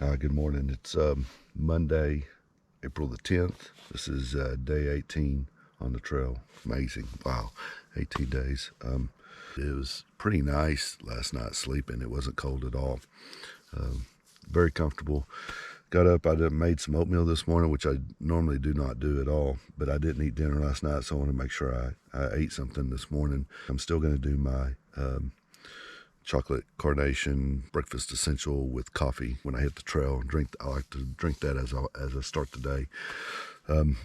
Good morning. It's Monday, April the 10th. This is day 18 on the trail. Amazing. Wow, 18 days. It was pretty nice last night sleeping. It wasn't cold at all. Very comfortable. Got up, I made some oatmeal this morning, which I normally do not do at all, but I didn't eat dinner last night, so I want to make sure I ate something this morning. I'm still going to do my chocolate carnation breakfast essential with coffee when I hit the trail. I like to drink that as I start the day.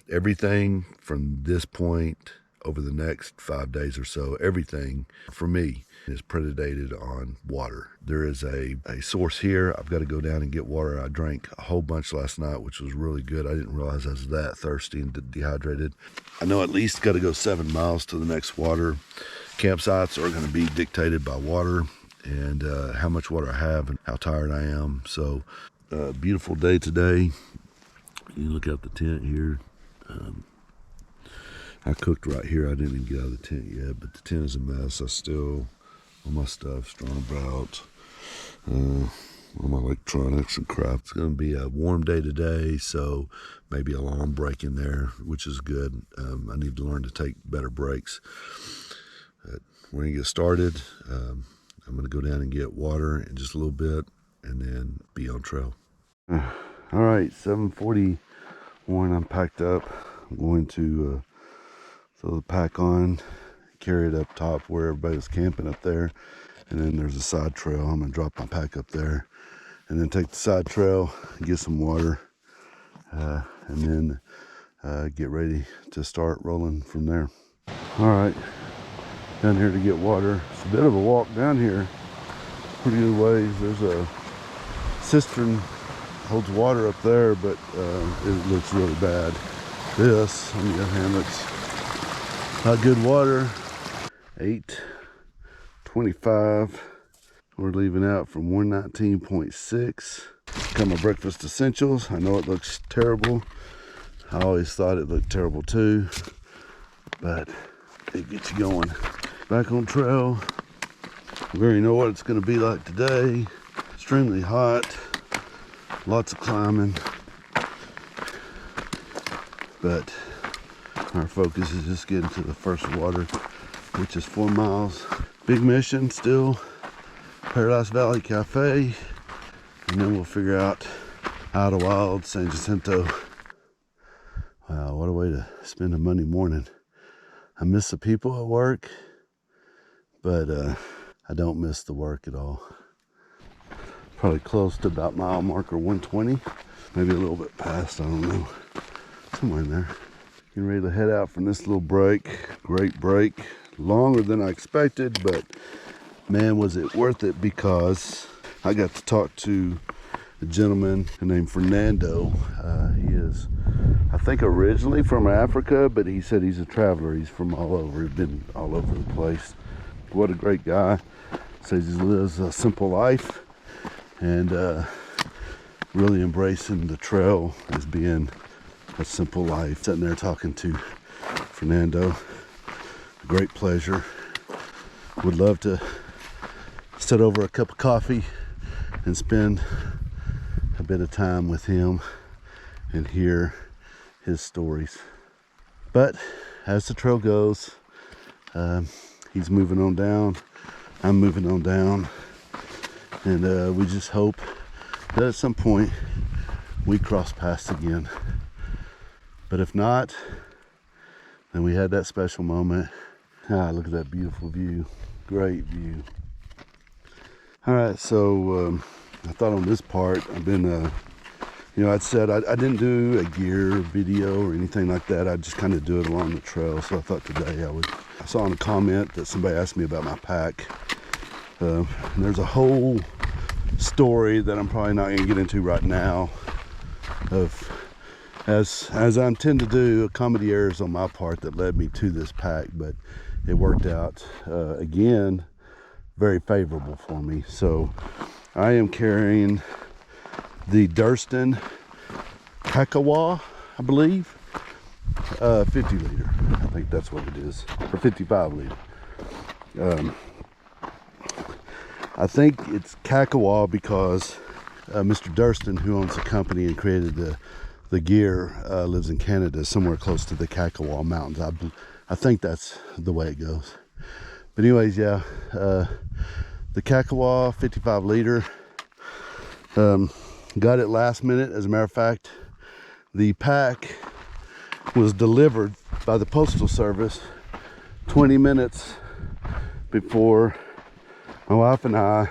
Everything from this point over the next 5 days or so, everything for me is predicated on water. There is a source here. I've got to go down and get water. I drank a whole bunch last night, which was really good. I didn't realize I was that thirsty and dehydrated. I know at least got to go 7 miles to the next water. Campsites are going to be dictated by water and how much water I have and how tired I am. So beautiful day today. You look out the tent here. I cooked right here. I didn't even get out of the tent yet, but the tent is a mess. I still, all my stuff, strong belt, all my electronics and crap. It's going to be a warm day today, so maybe a long break in there, which is good. I need to learn to take better breaks. We're going to get started. I'm going to go down and get water in just a little bit and then be on trail. All right, 7:41. I'm packed up. I'm going to throw the pack on, carry it up top where everybody's camping up there. And then there's a side trail. I'm going to drop my pack up there and then take the side trail, get some water, and then get ready to start rolling from there. All right. Down here to get water. It's a bit of a walk down here, pretty good ways. There's a cistern holds water up there, but it looks really bad. This, on the other hand, looks not good water. 8:25. We're leaving out from 119.6. Got my breakfast essentials. I know it looks terrible. I always thought it looked terrible too, but it gets you going. Back on trail. We already know what it's going to be like today. Extremely hot. Lots of climbing. But our focus is just getting to the first water, which is 4 miles. Big mission still. Paradise Valley Cafe. And then we'll figure out Idlewild, San Jacinto. Wow, what a way to spend a Monday morning. I miss the people at work, but I don't miss the work at all. Probably close to about mile marker 120, maybe a little bit past, I don't know. Somewhere in there. Getting ready to head out from this little break. Great break. Longer than I expected, but man, was it worth it, because I got to talk to a gentleman named Fernando. He is, I think, originally from Africa, but he said he's a traveler. He's from all over. He's been all over the place. What a great guy. Says he lives a simple life and really embracing the trail as being a simple life. Sitting there talking to Fernando. A great pleasure. Would love to sit over a cup of coffee and spend a bit of time with him and hear his stories. But as the trail goes, he's moving on down, I'm moving on down, and we just hope that at some point we cross paths again. But if not, then we had that special moment. Look at that beautiful view. Great view. All right, so I thought on this part, I've been, I'd said I didn't do a gear video or anything like that. I just kind of do it along the trail. So I thought today I saw in a comment that somebody asked me about my pack. And there's a whole story that I'm probably not going to get into right now of, as I intend to do, comedy errors on my part that led me to this pack, but it worked out, again, very favorable for me. So I am carrying the Durston Kakawa, I believe, 50 liter. I think that's what it is, or 55 liter. I think it's Kakawa because Mr. Durston, who owns the company and created the gear, lives in Canada, somewhere close to the Kakawa Mountains. I think that's the way it goes. But anyways, yeah, the Kakawa 55 liter, got it last minute. As a matter of fact, the pack was delivered by the Postal Service 20 minutes before my wife and I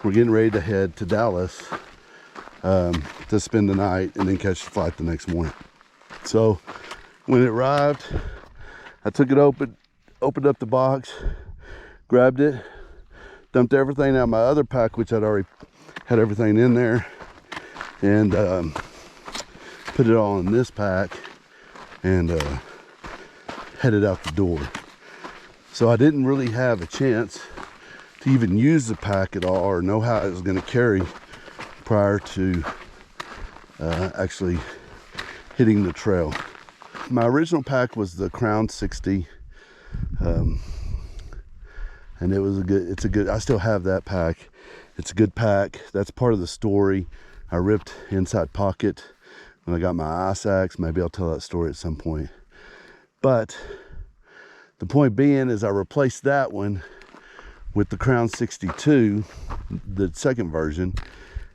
were getting ready to head to Dallas to spend the night and then catch the flight the next morning. So when it arrived, I took it opened up the box, grabbed it, dumped everything out of my other pack, which I'd already had everything in there, and put it all in this pack and headed out the door. So I didn't really have a chance to even use the pack at all or know how it was going to carry prior to actually hitting the trail. My original pack was the Crown 60, and it's a good, I still have that pack. It's a good pack. That's part of the story. I ripped inside pocket when I got my ice axe. Maybe I'll tell that story at some point. But the point being is I replaced that one with the Crown 62, the second version.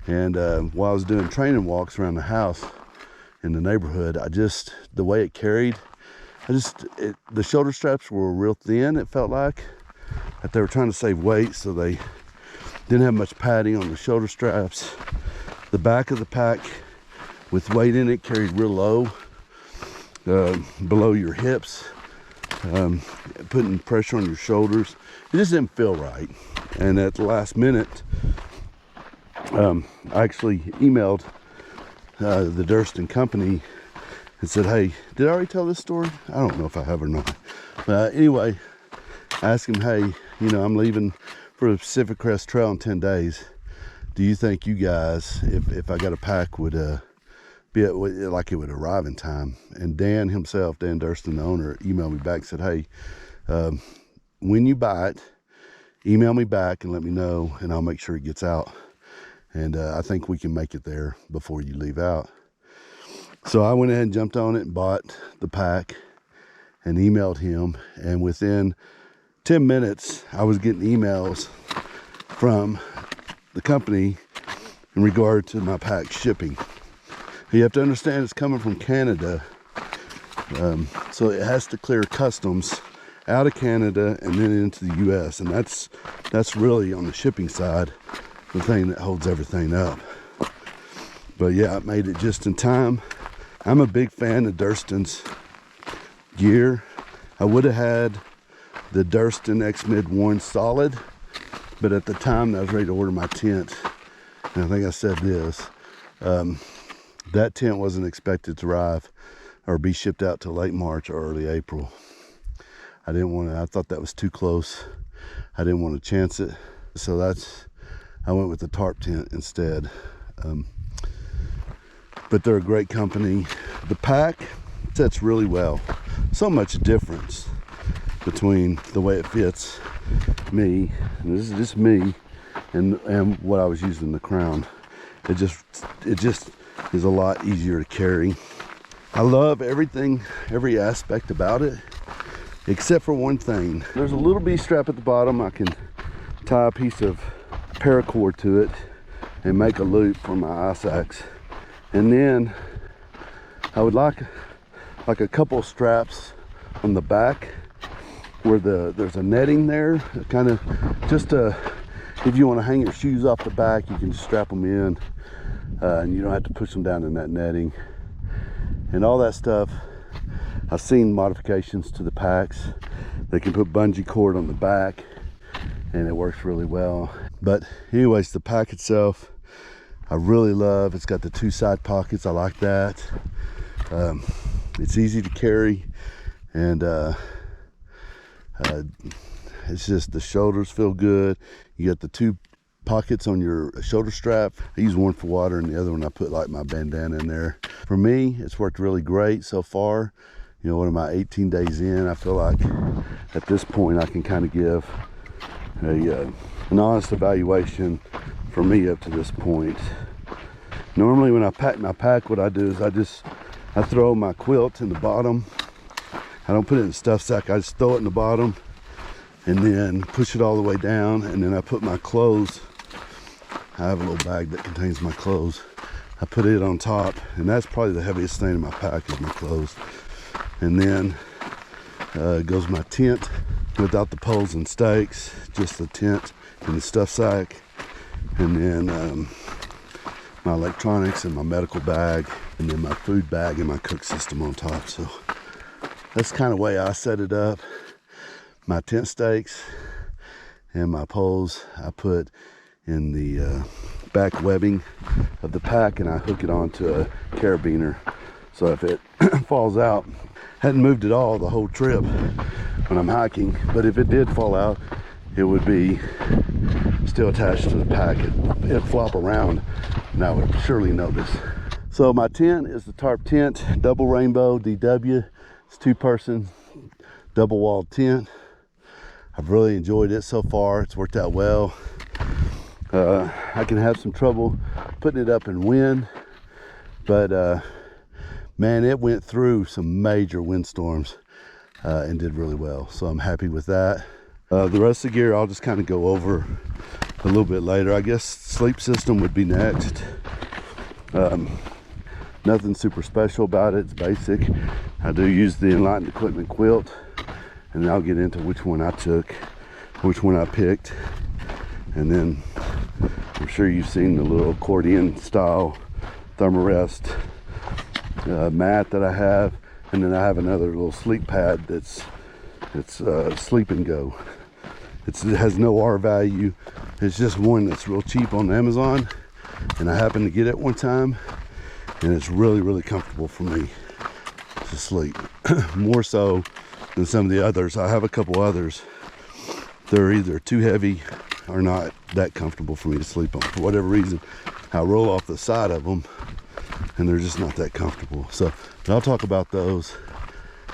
And while I was doing training walks around the house in the neighborhood, the way it carried, the shoulder straps were real thin, it felt like. That they were trying to save weight, so they didn't have much padding on the shoulder straps. The back of the pack with weight in it carried real low, below your hips, putting pressure on your shoulders. It just didn't feel right. And at the last minute, I actually emailed the Durston company and said, hey, did I already tell this story? I don't know if I have or not. But anyway, I asked him, hey, I'm leaving for the Pacific Crest Trail in 10 days. Do you think you guys, if I got a pack, would like it would arrive in time? And Dan Durston, the owner, emailed me back and said, hey, when you buy it, email me back and let me know, and I'll make sure it gets out. And I think we can make it there before you leave out. So I went ahead and jumped on it and bought the pack and emailed him. And within 10 minutes, I was getting emails from the company in regard to my pack shipping. You have to understand it's coming from Canada. So it has to clear customs out of Canada and then into the US. And that's really, on the shipping side, the thing that holds everything up. But yeah, I made it just in time. I'm a big fan of Durston's gear. I would have had the Durston X-Mid 1 solid, but at the time I was ready to order my tent, and I think I said this, that tent wasn't expected to arrive or be shipped out till late March or early April. I thought that was too close. I didn't want to chance it, so I went with the tarp tent instead. But they're a great company. The pack sets really well. So much difference between the way it fits me, and this is just me, and what I was using the Crown. It just is a lot easier to carry. I love everything, every aspect about it, except for one thing. There's a little B strap at the bottom. I can tie a piece of paracord to it and make a loop for my ice axe. And then I would like a couple straps on the back where there's a netting there, kind of just if you want to hang your shoes off the back, you can just strap them in, and you don't have to push them down in that netting and all that stuff. I've seen modifications to the packs. They can put bungee cord on the back and it works really well. But anyways, the pack itself I really love. It's got the 2 side pockets. I like that. It's easy to carry, and it's just, the shoulders feel good. You got the 2 pockets on your shoulder strap. I use one for water and the other one I put like my bandana in there. For me, it's worked really great so far. What am I, 18 days in? I feel like at this point I can kind of give an honest evaluation for me up to this point. Normally when I pack my pack, what I do is I throw my quilt in the bottom. I don't put it in the stuff sack, I just throw it in the bottom and then push it all the way down, and then I put my clothes. I have a little bag that contains my clothes. I put it on top, and that's probably the heaviest thing in my pack is my clothes. And then goes my tent without the poles and stakes, just the tent and the stuff sack, and then my electronics and my medical bag, and then my food bag and my cook system on top. So that's kind of the way I set it up. My tent stakes and my poles I put in the back webbing of the pack, and I hook it onto a carabiner. So if it falls out, hadn't moved at all the whole trip when I'm hiking, but if it did fall out, it would be still attached to the pack. It'd flop around and I would surely notice. So my tent is the tarp tent, double rainbow DW. It's 2-person double walled tent. I've really enjoyed it so far. It's worked out well. I can have some trouble putting it up in wind, but man, it went through some major windstorms and did really well. So I'm happy with that. The rest of the gear I'll just kind of go over a little bit later. I guess sleep system would be next. Nothing super special about it. It's basic. I do use the Enlightened Equipment quilt, and then I'll get into which one I took, which one I picked, and then I'm sure you've seen the little accordion style thermarest mat that I have, and then I have another little sleep pad that's sleep and go. It has no R value. It's just one that's real cheap on Amazon, and I happened to get it one time, and it's really, really comfortable for me to sleep. More so than some of the others. I have a couple others. They're either too heavy or not that comfortable for me to sleep on. For whatever reason, I roll off the side of them and they're just not that comfortable. So, but I'll talk about those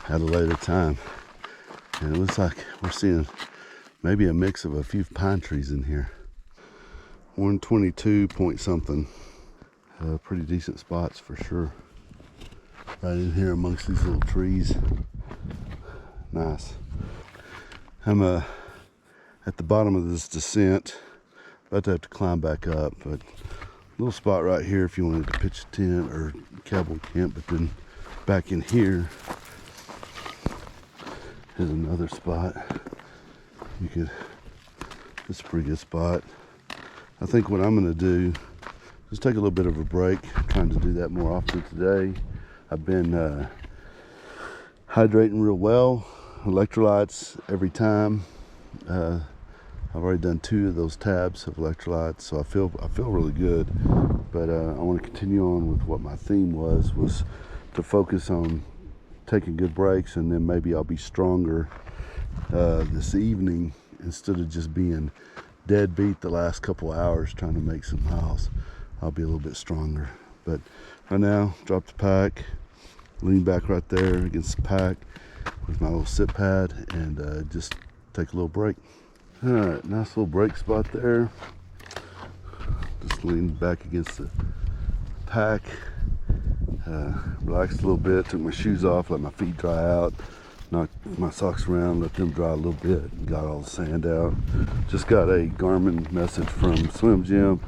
at a later time. And it looks like we're seeing maybe a mix of a few pine trees in here. 122 point something. Pretty decent spots for sure. Right in here amongst these little trees. Nice. I'm at the bottom of this descent. About to have to climb back up, but little spot right here if you wanted to pitch a tent or cowboy camp. But then back in here is another spot. You could, it's a pretty good spot. I think what I'm gonna do is take a little bit of a break. I'm trying to do that more often today. I've been hydrating real well, electrolytes every time. I've already done 2 of those tabs of electrolytes, so I feel really good. But I want to continue on with what my theme was to focus on taking good breaks, and then maybe I'll be stronger this evening instead of just being dead beat the last couple hours trying to make some miles. I'll be a little bit stronger. But right now, drop the pack, lean back right there against the pack with my little sit pad, and just take a little break. All right, nice little break spot there. Just lean back against the pack, relaxed a little bit, took my shoes off, let my feet dry out, knocked my socks around, let them dry a little bit, got all the sand out. Just got a Garmin message from Swim Gym.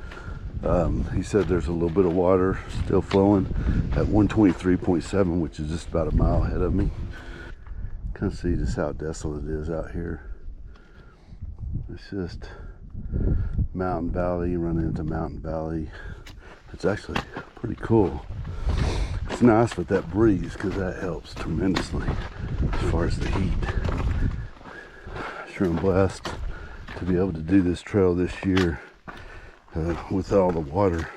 He said there's a little bit of water still flowing at 123.7, which is just about a mile ahead of me. Kind of see just how desolate it is out here. It's just mountain valley running into mountain valley. It's actually pretty cool. It's nice with that breeze because that helps tremendously as far as the heat. Sure, I'm blessed to be able to do this trail this year with all the water,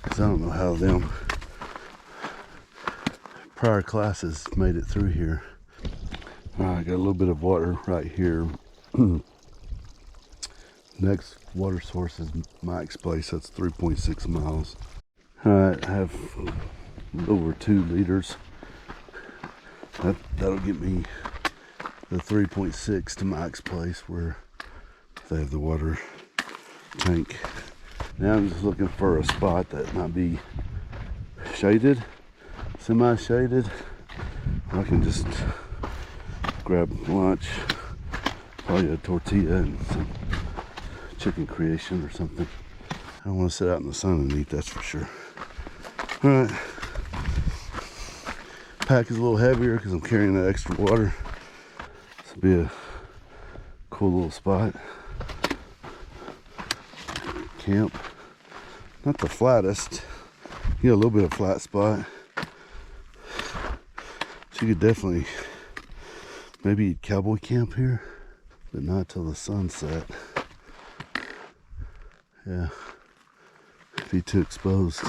because I don't know how them prior classes made it through here. I got a little bit of water right here. Next water source is Mike's place. That's 3.6 miles. All right, I have over 2 liters. That'll get me the 3.6 to Mike's place where they have the water tank. Now I'm just looking for a spot that might be shaded, semi-shaded. I can just grab lunch, probably a tortilla and some chicken creation or something. I don't want to sit out in the sun and eat, that's for sure. All right, pack is a little heavier because I'm carrying that extra water. This will be a cool little spot. Camp, not the flattest. You got a little bit of flat spot. So you could definitely maybe cowboy camp here, but not till the sunset. Yeah, be too exposed.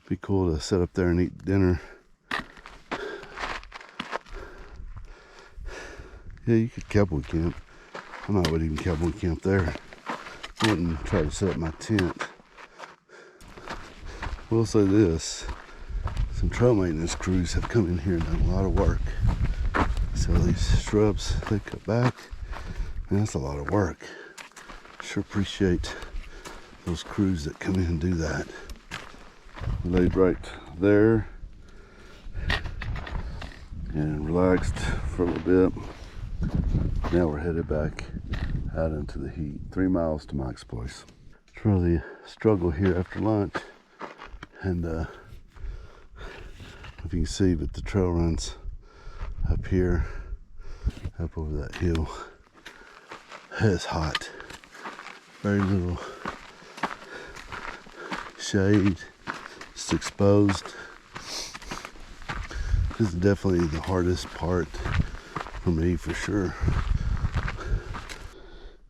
Be cool to sit up there and eat dinner. Yeah, you could cowboy camp. I would even cowboy camp there. I wouldn't try to set up my tent. We'll say this. Some trail maintenance crews have come in here and done a lot of work. So these shrubs, they cut back. And that's a lot of work. Sure appreciate those crews that come in and do that. We laid right there and relaxed for a little bit. Now we're headed back out into the heat. 3 miles to Mike's place. It's really a struggle here after lunch. And if you can see, but the trail runs up here, up over that hill. It's hot. Very little shade. It's exposed. This is definitely the hardest part for me, for sure.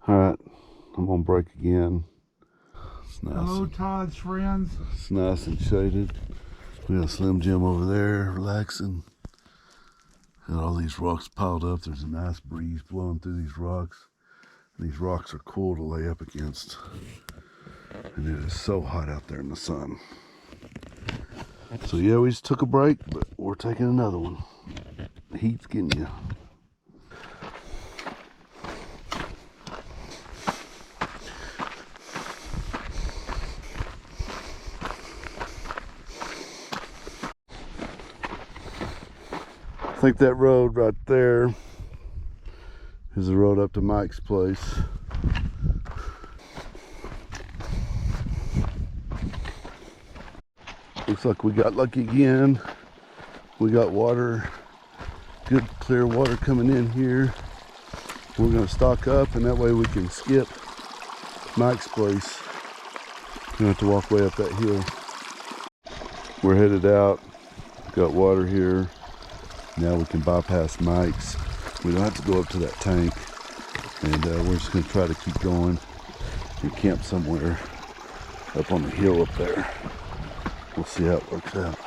All right, I'm gonna break again. It's nice. Hello, Todd's friends. It's nice and shaded. We got a Slim Jim over there, relaxing. Got all these rocks piled up. There's a nice breeze blowing through these rocks. These rocks are cool to lay up against. And it is so hot out there in the sun. So yeah, we just took a break, but we're taking another one. The heat's getting you. I think that road right there is the road up to Mike's place. Looks like we got lucky again. We got water, good clear water coming in here. We're gonna stock up and that way we can skip Mike's place. We don't have to walk way up that hill. We're headed out, got water here. Now we can bypass Mike's. We don't have to go up to that tank. And we're just gonna try to keep going and camp somewhere up on the hill up there. We'll see how it works out.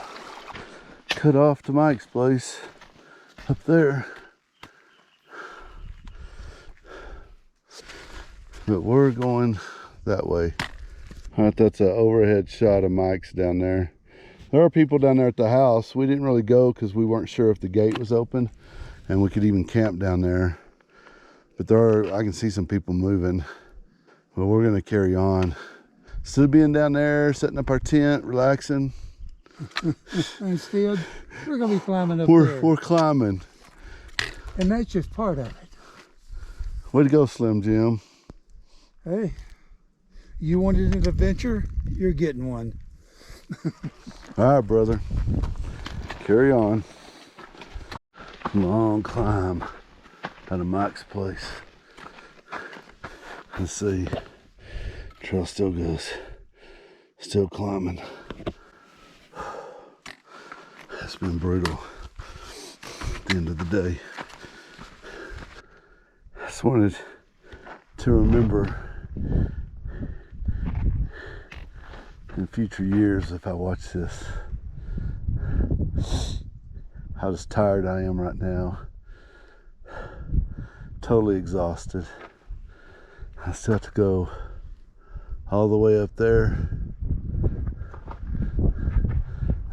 Cut off to Mike's place up there. But we're going that way. All right, that's an overhead shot of Mike's down there. There are people down there at the house. We didn't really go because we weren't sure if the gate was open and we could even camp down there. But I can see some people moving. But we're gonna carry on. Still being down there, setting up our tent, relaxing. Instead, we're gonna be climbing up there. We're climbing. And that's just part of it. Way to go, Slim Jim. Hey, you wanted an adventure? You're getting one. All right, brother. Carry on. Long climb out of Mike's place. Let's see. Trail still goes. Still climbing. It's been brutal at the end of the day. I just wanted to remember in future years, if I watch this, how just tired I am right now. Totally exhausted. I still have to go all the way up there,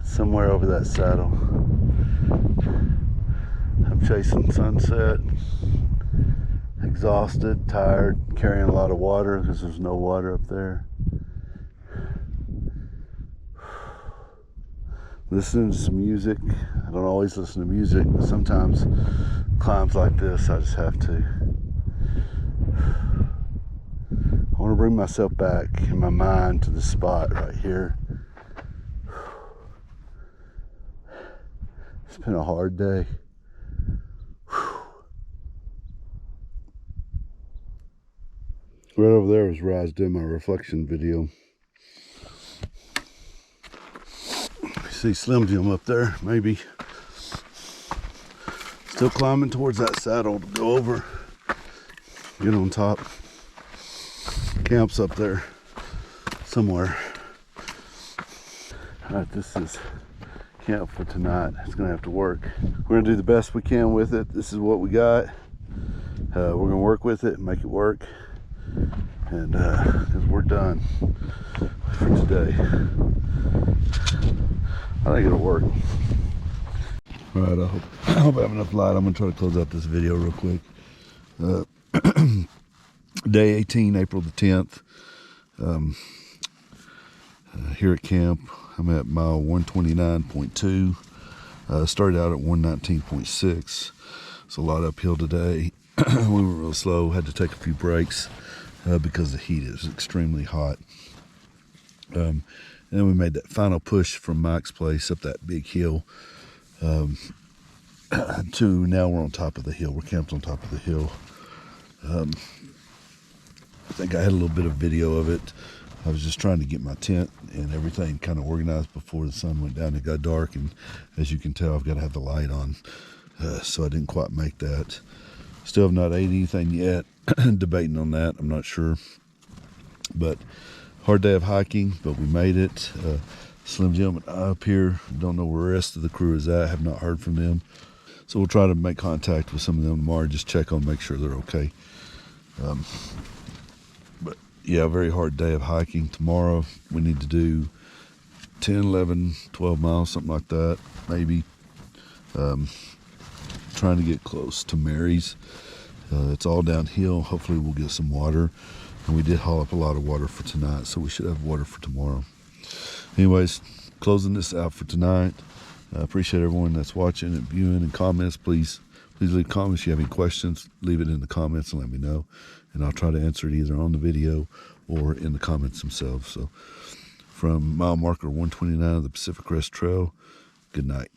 somewhere over that saddle. I'm chasing sunset, exhausted, tired, carrying a lot of water because there's no water up there. listening to some music. I don't always listen to music, but sometimes climbs like this, I just have to. I want to bring myself back in my mind to the spot right here. It's been a hard day. Right over there is where I was doing my reflection video. You see Slim Jim up there, maybe. Still climbing towards that saddle to go over. Get on top. Camp's up there somewhere. Alright, this is camp for tonight. It's gonna have to work. We're gonna do the best we can with it. This is what we got. We're gonna work with it and make it work. And because we're done for today. I think it'll work. All right, I hope I have enough light. I'm gonna try to close out this video real quick. Day 18, April the 10th. Here at camp, I'm at mile 129.2. Started out at 119.6. It's a lot uphill today. We were real slow, had to take a few breaks because the heat is extremely hot. And then we made that final push from Mike's place up that big hill to now we're on top of the hill. We're camped on top of the hill. I think I had a little bit of video of it. I was just trying to get my tent and everything kind of organized before the sun went down. It got dark, and as you can tell, I've got to have the light on, so I didn't quite make that. Still have not ate anything yet. Debating on that, I'm not sure. But hard day of hiking, but we made it. Slim Jim and I up here, don't know where the rest of the crew is at. Have not heard from them, so we'll try to make contact with some of them tomorrow. Just check on, make sure they're okay. But yeah, very hard day of hiking. Tomorrow we need to do 10, 11, 12 miles, something like that, maybe. Trying to get close to Mary's. It's all downhill. Hopefully we'll get some water. And we did haul up a lot of water for tonight, so we should have water for tomorrow. Anyways, closing this out for tonight. I appreciate everyone that's watching and viewing, and comments. Please leave comments. If you have any questions, leave it in the comments and let me know. And I'll try to answer it either on the video or in the comments themselves. So from mile marker 129 of the Pacific Crest Trail, good night.